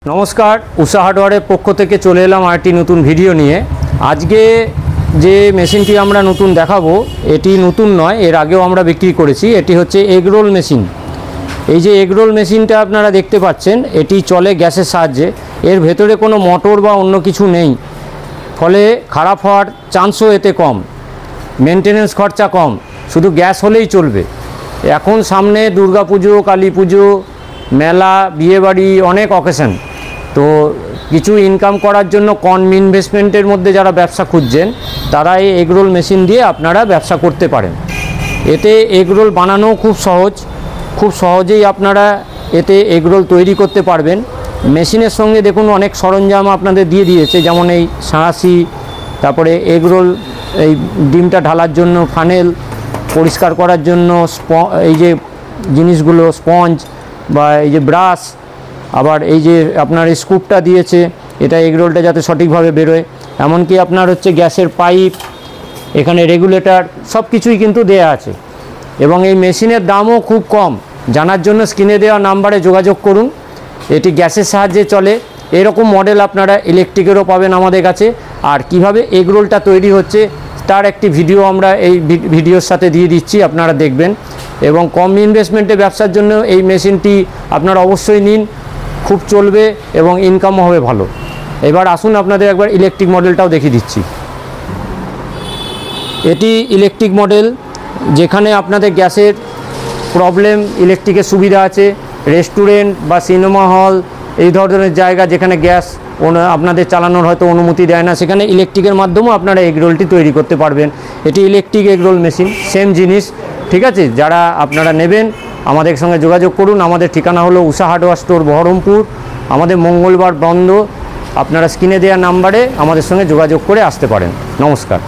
नमस्कार उषा हार्डवेयर पक्ष থেকে চলে এলাম আরেকটি নতুন ভিডিও নিয়ে। আজকে যে মেশিনটি আমরা নতুন দেখাবো এটি নতুন নয়, এর আগেও আমরা বিক্রি করেছি। এটি হচ্ছে এগ রোল মেশিন। এই যে এগ রোল মেশিনটা আপনারা দেখতে পাচ্ছেন, এটি চলে গ্যাসের সাহায্যে। এর ভেতরে কোনো মোটর বা অন্য কিছু নেই, ফলে খারাপ হওয়ার চান্সও এতে কম, মেনটেনেন্স খরচা কম, শুধু গ্যাস হলেই চলবে। এখন সামনে দুর্গাপুজো, কালী পুজো, মেলা, বিয়েবাড়ি, অনেক অকেশন, তো কিছু ইনকাম করার জন্য কম ইনভেস্টমেন্টের মধ্যে যারা ব্যবসা খুঁজছেন তারা এই এগরোল মেশিন দিয়ে আপনারা ব্যবসা করতে পারেন। এতে এগরোল বানানো খুব সহজ, খুব সহজেই আপনারা এতে এগরোল তৈরি করতে পারবেন। মেশিনের সঙ্গে দেখুন অনেক সরঞ্জাম আপনাদের দিয়ে দিয়েছে, যেমন এই সাঁড়াশি, তারপরে এগরোল এই ডিমটা ঢালার জন্য ফানেল, পরিষ্কার করার জন্য এই যে জিনিসগুলো স্পঞ্জ বা এই যে ব্রাশ, আবার এই যে আপনার স্কুপটা দিয়েছে, এটা এগরোলটা যাতে সঠিকভাবে বেরোয়। এমনকি আপনার হচ্ছে গ্যাসের পাইপ, এখানে রেগুলেটর, সব কিছুই কিন্তু দেয়া আছে। এবং এই মেশিনের দামও খুব কম। জানার জন্য স্ক্রিনে দেওয়া নাম্বারে যোগাযোগ করুন। এটি গ্যাসের সাহায্যে চলে। এরকম মডেল আপনারা ইলেকট্রিকেরও পাবেন আমাদের কাছে। আর কিভাবে এগরোলটা তৈরি হচ্ছে তার একটি ভিডিও আমরা এই ভিডিওর সাথে দিয়ে দিচ্ছি, আপনারা দেখবেন। এবং কম ইনভেস্টমেন্টে ব্যবসার জন্য এই মেশিনটি আপনারা অবশ্যই নিন, খুব চলবে এবং ইনকামও হবে ভালো। এবার আসুন আপনাদের একবার ইলেকট্রিক মডেলটাও দেখিয়ে দিচ্ছি। এটি ইলেকট্রিক মডেল, যেখানে আপনাদের গ্যাসের প্রবলেম, ইলেকট্রিকের সুবিধা আছে। রেস্টুরেন্ট বা সিনেমা হল, এই ধরনের জায়গা যেখানে গ্যাস আপনাদের চালানোর হয়তো অনুমতি দেয় না, সেখানে ইলেকট্রিকের মাধ্যমেও আপনারা এগরোলটি তৈরি করতে পারবেন। এটি ইলেকট্রিক এগরোল মেশিন, সেম জিনিস, ঠিক আছে। যারা আপনারা নেবেন আমাদের সঙ্গে যোগাযোগ করুন। আমাদের ঠিকানা হলো উষা হার্ডওয়্যার স্টোর, বহরমপুর। আমাদের মঙ্গলবার বন্ধ। আপনারা স্ক্রিনে দেওয়া নাম্বারে আমাদের সঙ্গে যোগাযোগ করে আসতে পারেন। নমস্কার।